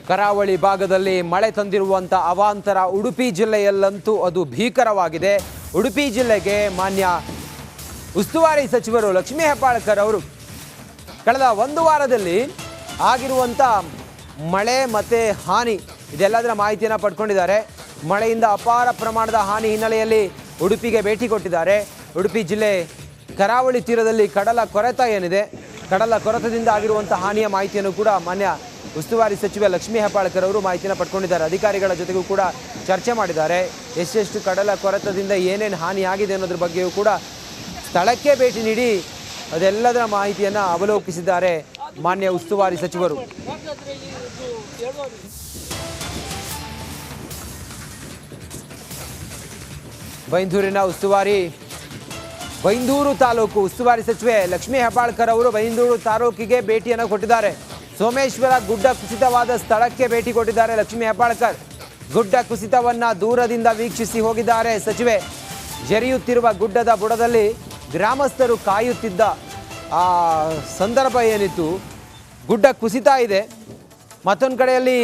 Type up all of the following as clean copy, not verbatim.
ಕರಾವಳಿ ಭಾಗದಲ್ಲಿ ಮಳೆ ತಂದಿರುವಂಥ ಅವಾಂತರ ಉಡುಪಿ ಜಿಲ್ಲೆಯಲ್ಲಂತೂ ಅದು ಭೀಕರವಾಗಿದೆ. ಉಡುಪಿ ಜಿಲ್ಲೆಗೆ ಮಾನ್ಯ ಉಸ್ತುವಾರಿ ಸಚಿವರು ಲಕ್ಷ್ಮೀ ಹೆಬ್ಬಾಳ್ಕರ್ ಅವರು ಕಳೆದ ಒಂದು ವಾರದಲ್ಲಿ ಆಗಿರುವಂಥ ಮಳೆ ಮತ್ತು ಹಾನಿ ಇದೆಲ್ಲದರ ಮಾಹಿತಿಯನ್ನು ಪಡ್ಕೊಂಡಿದ್ದಾರೆ. ಮಳೆಯಿಂದ ಅಪಾರ ಪ್ರಮಾಣದ ಹಾನಿ ಹಿನ್ನೆಲೆಯಲ್ಲಿ ಉಡುಪಿಗೆ ಭೇಟಿ ಕೊಟ್ಟಿದ್ದಾರೆ. ಉಡುಪಿ ಜಿಲ್ಲೆ ಕರಾವಳಿ ತೀರದಲ್ಲಿ ಕಡಲ ಕೊರೆತ ಏನಿದೆ, ಕಡಲ ಕೊರೆತದಿಂದ ಆಗಿರುವಂಥ ಹಾನಿಯ ಮಾಹಿತಿಯನ್ನು ಕೂಡ ಮಾನ್ಯ ಉಸ್ತುವಾರಿ ಸಚಿವ ಲಕ್ಷ್ಮೀ ಹೆಬ್ಬಾಳ್ಕರ್ ಅವರು ಮಾಹಿತಿಯನ್ನು ಪಡ್ಕೊಂಡಿದ್ದಾರೆ. ಅಧಿಕಾರಿಗಳ ಜೊತೆಗೂ ಕೂಡ ಚರ್ಚೆ ಮಾಡಿದ್ದಾರೆ. ಎಷ್ಟೆಷ್ಟು ಕಡಲ ಕೊರೆತದಿಂದ ಏನೇನು ಹಾನಿಯಾಗಿದೆ ಅನ್ನೋದ್ರ ಬಗ್ಗೆಯೂ ಕೂಡ ಸ್ಥಳಕ್ಕೆ ಭೇಟಿ ನೀಡಿ ಅದೆಲ್ಲದರ ಮಾಹಿತಿಯನ್ನು ಅವಲೋಕಿಸಿದ್ದಾರೆ ಮಾನ್ಯ ಉಸ್ತುವಾರಿ ಸಚಿವರು. ಬೈಂದೂರಿನ ಬೈಂದೂರು ತಾಲೂಕು ಉಸ್ತುವಾರಿ ಸಚಿವೆ ಲಕ್ಷ್ಮೀ ಹೆಬ್ಬಾಳ್ಕರ್ ಅವರು ಬೈಂದೂರು ತಾಲೂಕಿಗೆ ಭೇಟಿಯನ್ನು ಕೊಟ್ಟಿದ್ದಾರೆ. ಸೋಮೇಶ್ವರ ಗುಡ್ಡ ಕುಸಿತವಾದ ಸ್ಥಳಕ್ಕೆ ಭೇಟಿ ಕೊಟ್ಟಿದ್ದಾರೆ ಲಕ್ಷ್ಮೀ ಹೆಬ್ಬಾಳ್ಕರ್. ಗುಡ್ಡ ಕುಸಿತವನ್ನು ದೂರದಿಂದ ವೀಕ್ಷಿಸಿ ಹೋಗಿದ್ದಾರೆ ಸಚಿವೆ. ಜರಿಯುತ್ತಿರುವ ಗುಡ್ಡದ ಬುಡದಲ್ಲಿ ಗ್ರಾಮಸ್ಥರು ಕಾಯುತ್ತಿದ್ದ ಆ ಸಂದರ್ಭ ಏನಿತ್ತು, ಗುಡ್ಡ ಕುಸಿತ ಇದೆ, ಮತ್ತೊಂದು ಕಡೆಯಲ್ಲಿ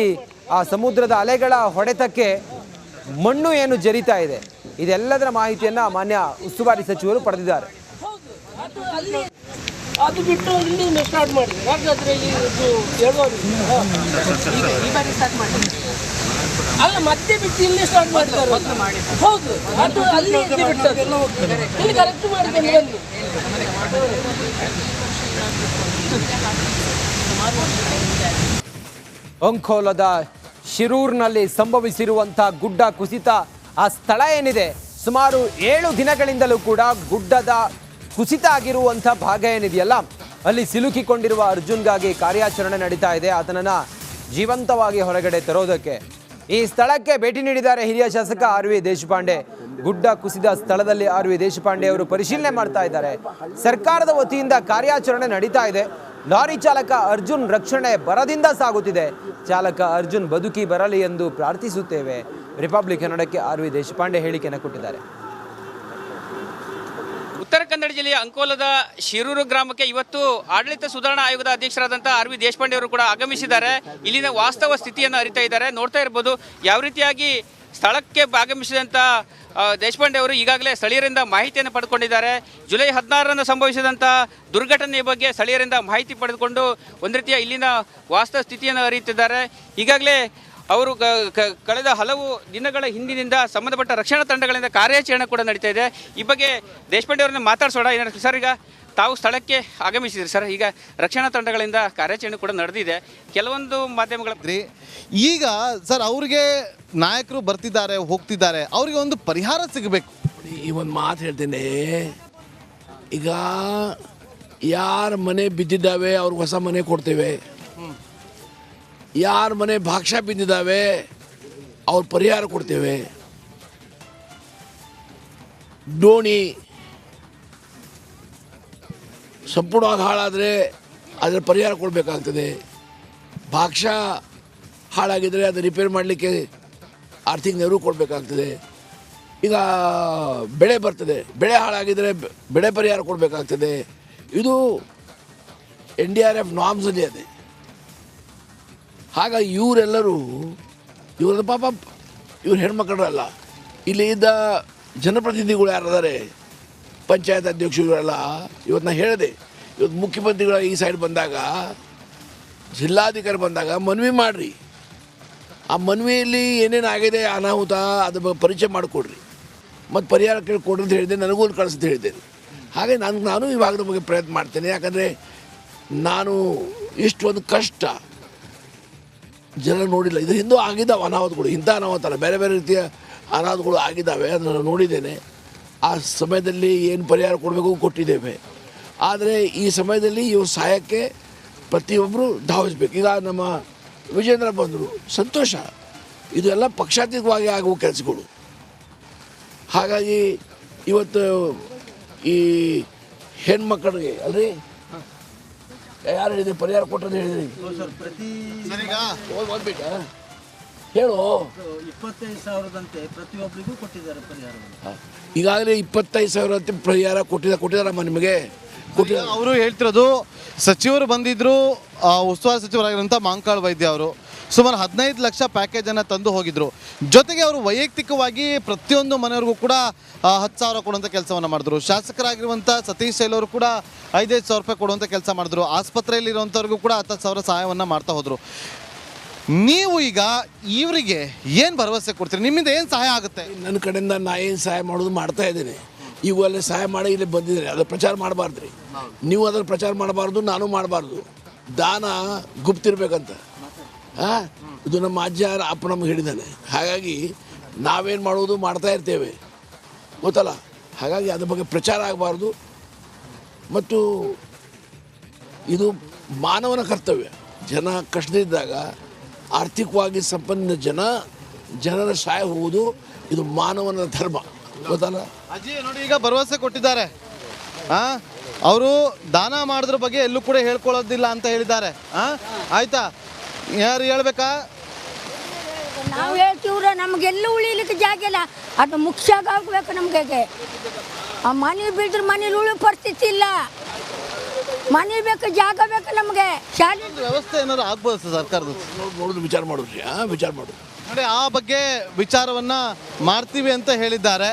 ಆ ಸಮುದ್ರದ ಅಲೆಗಳ ಹೊಡೆತಕ್ಕೆ ಮಣ್ಣು ಏನು ಜರಿತಾ ಇದೆ, ಇದೆಲ್ಲದರ ಮಾಹಿತಿಯನ್ನು ಮಾನ್ಯ ಉಸ್ತುವಾರಿ ಸಚಿವರು ಪಡೆದಿದ್ದಾರೆ. ಅದು ಬಿಟ್ಟು ಇಲ್ಲಿ ಸ್ಟಾರ್ಟ್ ಮಾಡಿದೆ. ಹಾಗಾದ್ರೆ ಅಲ್ಲ ಮತ್ತೆ ಬಿಟ್ಟು ಇಲ್ಲಿ ಸ್ಟಾರ್ಟ್ ಮಾಡ್ತಾರೆ. ಹೌದು, ಅದು ಅಲ್ಲಿ ಬಿಟ್ಟದ್ದು ಇಲ್ಲಿ ಕರೆಕ್ಟ್ ಮಾಡಿದ್ದೇನೆ ಬನ್ನಿ. ಅಂಕೋಲದ ಶಿರೂರಿನಲ್ಲಿ ಸಂಭವಿಸಿರುವಂಥ ಗುಡ್ಡ ಕುಸಿತ ಆ ಸ್ಥಳ ಏನಿದೆ, ಸುಮಾರು 7 ದಿನಗಳಿಂದಲೂ ಕೂಡ ಗುಡ್ಡದ ಕುಸಿತ ಆಗಿರುವಂಥ ಭಾಗ ಏನಿದೆಯಲ್ಲ, ಅಲ್ಲಿ ಸಿಲುಕಿಕೊಂಡಿರುವ ಅರ್ಜುನ್ಗಾಗಿ ಕಾರ್ಯಾಚರಣೆ ನಡೀತಾ ಇದೆ. ಆತನನ್ನು ಜೀವಂತವಾಗಿ ಹೊರಗಡೆ ತರೋದಕ್ಕೆ ಈ ಸ್ಥಳಕ್ಕೆ ಭೇಟಿ ನೀಡಿದ್ದಾರೆ ಹಿರಿಯ ಶಾಸಕ ಆರ್ ವಿ ದೇಶಪಾಂಡೆ. ಗುಡ್ಡ ಕುಸಿದ ಸ್ಥಳದಲ್ಲಿ ಆರ್ ವಿ ದೇಶಪಾಂಡೆ ಅವರು ಪರಿಶೀಲನೆ ಮಾಡ್ತಾ ಇದ್ದಾರೆ. ಸರ್ಕಾರದ ವತಿಯಿಂದ ಕಾರ್ಯಾಚರಣೆ ನಡೀತಾ ಇದೆ. ಲಾರಿ ಚಾಲಕ ಅರ್ಜುನ್ ರಕ್ಷಣೆ ಬರದಿಂದ ಸಾಗುತ್ತಿದೆ. ಚಾಲಕ ಅರ್ಜುನ್ ಬದುಕಿ ಬರಲಿ ಎಂದು ಪ್ರಾರ್ಥಿಸುತ್ತೇವೆ. ರಿಪಬ್ಲಿಕ್ ಕನ್ನಡಕ್ಕೆ ಆರ್ ವಿ ದೇಶಪಾಂಡೆ ಹೇಳಿಕೆಯನ್ನು ಕೊಟ್ಟಿದ್ದಾರೆ. ಉತ್ತರ ಕನ್ನಡ ಜಿಲ್ಲೆಯ ಅಂಕೋಲದ ಶಿರೂರು ಗ್ರಾಮಕ್ಕೆ ಇವತ್ತು ಆಡಳಿತ ಸುಧಾರಣಾ ಆಯೋಗದ ಅಧ್ಯಕ್ಷರಾದಂಥ ಆರ್ ವಿ ದೇಶಪಾಂಡೆ ಅವರು ಕೂಡ ಆಗಮಿಸಿದ್ದಾರೆ. ಇಲ್ಲಿನ ವಾಸ್ತವ ಸ್ಥಿತಿಯನ್ನು ಅರಿತಾ ಇದ್ದಾರೆ. ನೋಡ್ತಾ ಇರ್ಬೋದು ಯಾವ ರೀತಿಯಾಗಿ ಸ್ಥಳಕ್ಕೆ ಆಗಮಿಸಿದಂಥ ದೇಶಪಾಂಡೆ ಅವರು ಈಗಾಗಲೇ ಸ್ಥಳೀಯರಿಂದ ಮಾಹಿತಿಯನ್ನು ಪಡೆದುಕೊಂಡಿದ್ದಾರೆ. ಜುಲೈ 16ರಂದು ಸಂಭವಿಸಿದಂಥ ದುರ್ಘಟನೆಯ ಬಗ್ಗೆ ಸ್ಥಳೀಯರಿಂದ ಮಾಹಿತಿ ಪಡೆದುಕೊಂಡು ಒಂದು ರೀತಿಯ ಇಲ್ಲಿನ ವಾಸ್ತವ ಸ್ಥಿತಿಯನ್ನು ಅರಿಯುತ್ತಿದ್ದಾರೆ. ಈಗಾಗಲೇ ಅವರು ಕಳೆದ ಹಲವು ದಿನಗಳ ಹಿಂದಿನಿಂದ ಸಂಬಂಧಪಟ್ಟ ರಕ್ಷಣಾ ತಂಡಗಳಿಂದ ಕಾರ್ಯಾಚರಣೆ ಕೂಡ ನಡೀತಾ ಇದೆ. ಈ ಬಗ್ಗೆ ದೇಶಪಾಂಡೆ ಅವರನ್ನ ಮಾತಾಡ್ಸೋಣ. ಏನಾದ್ರು ಸರ್, ಈಗ ತಾವು ಸ್ಥಳಕ್ಕೆ ಆಗಮಿಸಿದ್ರಿ ಸರ್, ಈಗ ರಕ್ಷಣಾ ತಂಡಗಳಿಂದ ಕಾರ್ಯಾಚರಣೆ ಕೂಡ ನಡೆದಿದೆ. ಕೆಲವೊಂದು ಮಾಧ್ಯಮಗಳ ಈಗ ಸರ್ ಅವ್ರಿಗೆ ನಾಯಕರು ಬರ್ತಿದ್ದಾರೆ ಹೋಗ್ತಿದ್ದಾರೆ, ಅವ್ರಿಗೆ ಒಂದು ಪರಿಹಾರ ಸಿಗಬೇಕು. ಈ ಒಂದು ಮಾತು ಹೇಳ್ತೇನೆ, ಈಗ ಯಾರ ಮನೆ ಬಿದ್ದಿದ್ದಾವೆ ಅವ್ರಿಗೆ ಹೊಸ ಮನೆ ಕೊಡ್ತೇವೆ, ಯಾರ ಮನೆ ಭಾಕ್ಷ ಬಿದ್ದಿದ್ದಾವೆ ಅವ್ರ ಪರಿಹಾರ ಕೊಡ್ತೇವೆ. ಡೋಣಿ ಸಂಪೂರ್ಣವಾಗಿ ಹಾಳಾದರೆ ಅದರ ಪರಿಹಾರ ಕೊಡಬೇಕಾಗ್ತದೆ. ಭಾಕ್ಷ ಹಾಳಾಗಿದ್ದರೆ ಅದು ರಿಪೇರ್ ಮಾಡಲಿಕ್ಕೆ ಆರ್ಥಿಕ ನೆರವು ಕೊಡಬೇಕಾಗ್ತದೆ. ಈಗ ಬೆಳೆ ಬರ್ತದೆ, ಬೆಳೆ ಹಾಳಾಗಿದ್ದರೆ ಬೆಳೆ ಪರಿಹಾರ ಕೊಡಬೇಕಾಗ್ತದೆ. ಇದು NDRF ನಾಮ್ಸಲ್ಲಿ ಇದೆ. ಹಾಗಾಗಿ ಇವರೆಲ್ಲರೂ ಇವ್ರದ್ದು ಪಾಪ ಇವ್ರ ಹೆಣ್ಮಕ್ಳಲ್ಲ, ಇಲ್ಲಿ ಇದ್ದ ಜನಪ್ರತಿನಿಧಿಗಳು ಯಾರಿದ್ದಾರೆ, ಪಂಚಾಯತ್ ಅಧ್ಯಕ್ಷರುಗಳೆಲ್ಲ ಇವತ್ತು ನಾನು ಹೇಳಿದೆ, ಇವತ್ತು ಮುಖ್ಯಮಂತ್ರಿಗಳ ಈ ಸೈಡ್ ಬಂದಾಗ, ಜಿಲ್ಲಾಧಿಕಾರಿ ಬಂದಾಗ ಮನವಿ ಮಾಡಿರಿ. ಆ ಮನವಿಯಲ್ಲಿ ಏನೇನು ಆಗಿದೆ ಅನಾಹುತ ಅದು ಪರಿಚಯ ಮಾಡಿಕೊಡ್ರಿ, ಮತ್ತು ಪರಿಹಾರ ಕೇಳಿಕೊಡ್ರಿ ಅಂತ ಹೇಳಿದೆ. ನನಗೂ ಕಳಿಸ್ತ ಹೇಳಿದ್ದೇನೆ. ಹಾಗೆ ನಾನು ಈ ಭಾಗದ ಬಗ್ಗೆ ಪ್ರಯತ್ನ ಮಾಡ್ತೇನೆ. ಯಾಕಂದರೆ ನಾನು ಇಷ್ಟೊಂದು ಕಷ್ಟ ಜನ ನೋಡಿಲ್ಲ. ಇದು ಹಿಂದೂ ಆಗಿದ್ದಾವೆ ಅನಾಹುತಗಳು, ಇಂಥ ಅನಾಹುತ ಅಲ್ಲ, ಬೇರೆ ಬೇರೆ ರೀತಿಯ ಅನಾಹುತಗಳು ಆಗಿದ್ದಾವೆ, ಅದನ್ನು ನೋಡಿದ್ದೇನೆ. ಆ ಸಮಯದಲ್ಲಿ ಏನು ಪರಿಹಾರ ಕೊಡಬೇಕು ಕೊಟ್ಟಿದ್ದೇವೆ. ಆದರೆ ಈ ಸಮಯದಲ್ಲಿ ಇವ್ರ ಸಹಾಯಕ್ಕೆ ಪ್ರತಿಯೊಬ್ಬರು ಧಾವಿಸ್ಬೇಕು. ಈಗ ನಮ್ಮ ವಿಜೇಂದ್ರ ಬಂದರು, ಸಂತೋಷ. ಇದು ಎಲ್ಲ ಪಕ್ಷಾತೀತವಾಗಿ ಆಗುವ ಕೆಲಸಗಳು. ಹಾಗಾಗಿ ಇವತ್ತು ಈ ಹೆಣ್ಮಕ್ಕಳಿಗೆ ಅಲ್ರಿ ಯಾರು ಹೇಳಿದ್ರಿ ಪರಿಹಾರ ಕೊಟ್ಟಂತ ಹೇಳಿದ್ರಿ, ಹೇಳು. 25,000ದಂತೆ ಪ್ರತಿಯೊಬ್ಬರಿಗೂ ಕೊಟ್ಟಿದ್ದಾರೆ ಪರಿಹಾರ. ಈಗಾಗಲೇ 25,000 ಪರಿಹಾರ ಕೊಟ್ಟಿದ್ದಾರಮ್ಮ ನಿಮಗೆ. ಅವರು ಹೇಳ್ತಿರೋದು, ಸಚಿವರು ಬಂದಿದ್ರು, ಉಸ್ತುವಾರಿ ಸಚಿವರಾಗಿರೋಂಥ ಮಾಂಕಾಳ್ ವೈದ್ಯ ಅವರು ಸುಮಾರು 15 ಲಕ್ಷ ಪ್ಯಾಕೇಜನ್ನು ತಂದು ಹೋಗಿದ್ರು. ಜೊತೆಗೆ ಅವರು ವೈಯಕ್ತಿಕವಾಗಿ ಪ್ರತಿಯೊಂದು ಮನೆಯವ್ರಿಗೂ ಕೂಡ 10,000 ಕೊಡುವಂಥ ಕೆಲಸವನ್ನು ಮಾಡಿದ್ರು. ಶಾಸಕರಾಗಿರುವಂಥ ಸತೀಶ್ ಅವರು ಕೂಡ 5,000 ರೂಪಾಯಿ ಕೊಡುವಂಥ ಕೆಲಸ ಮಾಡಿದ್ರು. ಆಸ್ಪತ್ರೆಯಲ್ಲಿ ಇರುವಂಥವ್ರಿಗೂ ಕೂಡ 10,000 ಸಹಾಯವನ್ನು ಮಾಡ್ತಾ ಹೋದರು. ನೀವು ಈಗ ಇವರಿಗೆ ಏನು ಭರವಸೆ ಕೊಡ್ತೀರಿ? ನಿಮ್ಮಿಂದ ಏನು ಸಹಾಯ ಆಗುತ್ತೆ? ನನ್ನ ಕಡೆಯಿಂದ ನಾ ಏನು ಸಹಾಯ ಮಾಡೋದು ಮಾಡ್ತಾ ಇದ್ದೇನೆ. ಇವು ಅಲ್ಲಿ ಸಹಾಯ ಮಾಡಿ ಇಲ್ಲಿ ಬಂದಿದ್ದೇನೆ. ಅದರ ಪ್ರಚಾರ ಮಾಡಬಾರ್ದು ರೀ. ನೀವು ಅದರ ಪ್ರಚಾರ ಮಾಡಬಾರ್ದು, ನಾನು ಮಾಡಬಾರ್ದು. ದಾನ ಗುಪ್ತಿರ್ಬೇಕಂತ ಇದು ನಮ್ಮ ಅಜ್ಜ ಅಪ್ಪ ನಮ್ಗೆ ಹೇಳಿದ್ದಾನೆ. ಹಾಗಾಗಿ ನಾವೇನು ಮಾಡೋದು ಮಾಡ್ತಾ ಇರ್ತೇವೆ, ಗೊತ್ತಲ್ಲ. ಹಾಗಾಗಿ ಅದ್ರ ಬಗ್ಗೆ ಪ್ರಚಾರ ಆಗಬಾರ್ದು. ಮತ್ತು ಇದು ಮಾನವನ ಕರ್ತವ್ಯ. ಜನ ಕಷ್ಟದಿದ್ದಾಗ ಆರ್ಥಿಕವಾಗಿ ಸಂಪನ್ನ ಜನರ ಸಹಾಯ ಹೋಗುವುದು ಇದು ಮಾನವನ ಧರ್ಮ, ಗೊತ್ತಲ್ಲ. ಅಜ್ಜಿ ನೋಡಿ, ಈಗ ಭರವಸೆ ಕೊಟ್ಟಿದ್ದಾರೆ. ಅವರು ದಾನ ಮಾಡೋದ್ರ ಬಗ್ಗೆ ಎಲ್ಲೂ ಕೂಡ ಹೇಳ್ಕೊಳ್ಳೋದಿಲ್ಲ ಅಂತ ಹೇಳಿದ್ದಾರೆ. ಆಯ್ತಾ, ಯಾರು ಹೇಳ್ಬೇಕಾ? ನಾವು ಹೇಳ್ತೀವ್ರ, ನಮಗೆಲ್ಲ ಉಳಿಲಿಕ್ಕೆ ಜಾಗ ಇಲ್ಲ. ಅದು ಮುಖ್ಯ ಆಗ್ಬೇಕು ನಮಗೆ. ಆ ಮನೆ ಬಿದ್ರೆ ಮನೇಲಿ ಉಳಿ ಪರಿಸ್ಥಿತಿ ಇಲ್ಲ. ಮನೆ ಬೇಕು, ಜಾಗ ಬೇಕು ನಮಗೆ. ಶಾಲೆ ವ್ಯವಸ್ಥೆ ಏನಾದ್ರು ಆಗ್ಬೋದು ಸರ್ಕಾರದ? ನೋಡೋದು ವಿಚಾರ ಮಾಡೋದು ವಿಚಾರ ಮಾಡೋದು ನೋಡಿ, ಆ ಬಗ್ಗೆ ವಿಚಾರವನ್ನ ಮಾಡ್ತೀವಿ ಅಂತ ಹೇಳಿದ್ದಾರೆ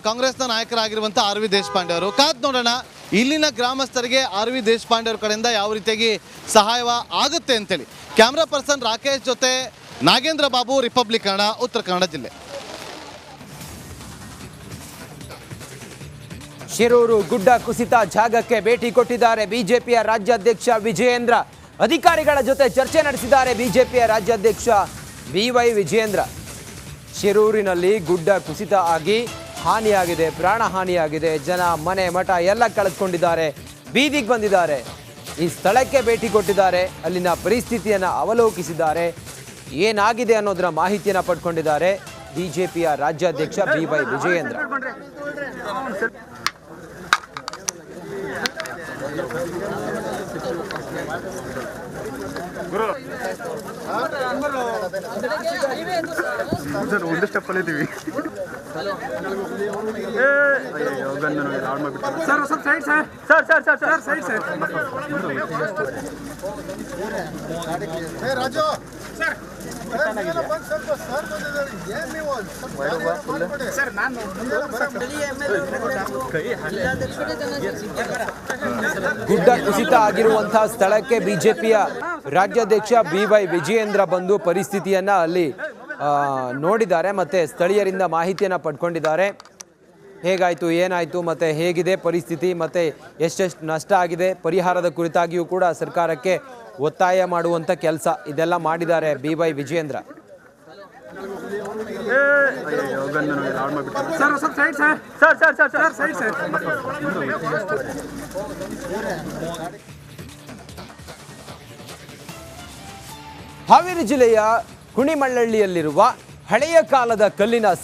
ಕಾಂಗ್ರೆಸ್ನ ನಾಯಕರಾಗಿರುವಂಥ ಆರ್.ವಿ. ದೇಶಪಾಂಡೆ ಅವರು. ಕಾದ್ ನೋಡೋಣ ಇಲ್ಲಿನ ಗ್ರಾಮಸ್ಥರಿಗೆ ಆರ್.ವಿ. ದೇಶಪಾಂಡೆ ಅವ್ರ ಕಡೆಯಿಂದ ಯಾವ ರೀತಿಯಾಗಿ ಸಹಾಯ ಆಗುತ್ತೆ ಅಂತೇಳಿ. ಕ್ಯಾಮ್ರಾ ಪರ್ಸನ್ ರಾಕೇಶ್ ಜೊತೆ ನಾಗೇಂದ್ರ ಬಾಬು, ರಿಪಬ್ಲಿಕ್ ಕನ್ನಡ, ಉತ್ತರ ಕನ್ನಡ ಜಿಲ್ಲೆ. ಶಿರೂರು ಗುಡ್ಡ ಕುಸಿತ ಜಾಗಕ್ಕೆ ಭೇಟಿ ಕೊಟ್ಟಿದ್ದಾರೆ ಬಿಜೆಪಿಯ ರಾಜ್ಯಾಧ್ಯಕ್ಷ ವಿಜಯೇಂದ್ರ. ಅಧಿಕಾರಿಗಳ ಜೊತೆ ಚರ್ಚೆ ನಡೆಸಿದ್ದಾರೆ ಬಿಜೆಪಿಯ ರಾಜ್ಯಾಧ್ಯಕ್ಷ BY ವಿಜಯೇಂದ್ರ. ಶಿರೂರಿನಲ್ಲಿ ಗುಡ್ಡ ಕುಸಿತ ಆಗಿ ಹಾನಿಯಾಗಿದೆ, ಪ್ರಾಣ ಹಾನಿಯಾಗಿದೆ. ಜನ ಮನೆ ಮಠ ಎಲ್ಲ ಕಳೆದುಕೊಂಡಿದ್ದಾರೆ, ಬೀದಿಗೆ ಬಂದಿದ್ದಾರೆ. ಈ ಸ್ಥಳಕ್ಕೆ ಭೇಟಿ ಕೊಟ್ಟಿದ್ದಾರೆ, ಅಲ್ಲಿನ ಪರಿಸ್ಥಿತಿಯನ್ನು ಅವಲೋಕಿಸಿದ್ದಾರೆ. ಏನಾಗಿದೆ ಅನ್ನೋದರ ಮಾಹಿತಿಯನ್ನು ಪಡ್ಕೊಂಡಿದ್ದಾರೆ ಬಿಜೆಪಿಯ ರಾಜ್ಯಾಧ್ಯಕ್ಷ BY ವಿಜಯೇಂದ್ರ. ಒಂದು ಸ್ಟೆಪ್ಪಲ್ಲಿ ಇದ್ದೀವಿ. ಗುಡ್ಡ ಕುಸಿತ ಆಗಿರುವಂತಹ ಸ್ಥಳಕ್ಕೆ ಬಿಜೆಪಿಯ ರಾಜ್ಯಾಧ್ಯಕ್ಷ BY ವಿಜಯೇಂದ್ರ ಬಂದು ಪರಿಸ್ಥಿತಿಯನ್ನ ಅಲ್ಲಿ ನೋಡಿದ್ದಾರೆ, ಮತ್ತೆ ಸ್ಥಳೀಯರಿಂದ ಮಾಹಿತಿಯನ್ನು ಪಡ್ಕೊಂಡಿದ್ದಾರೆ. ಹೇಗಾಯಿತು, ಏನಾಯಿತು, ಮತ್ತು ಹೇಗಿದೆ ಪರಿಸ್ಥಿತಿ, ಮತ್ತು ಎಷ್ಟೆಷ್ಟು ನಷ್ಟ ಆಗಿದೆ, ಪರಿಹಾರದ ಕುರಿತಾಗಿಯೂ ಕೂಡ ಸರ್ಕಾರಕ್ಕೆ ಒತ್ತಾಯ ಮಾಡುವಂಥ ಕೆಲಸ ಇದೆಲ್ಲ ಮಾಡಿದ್ದಾರೆ BY ವಿಜಯೇಂದ್ರ. ಹಾವೇರಿ ಜಿಲ್ಲೆಯ ಕುಣಿಮಳ್ಳಳ್ಳಿಯಲ್ಲಿರುವ ಹಳೆಯ ಕಾಲದ ಕಲ್ಲಿನ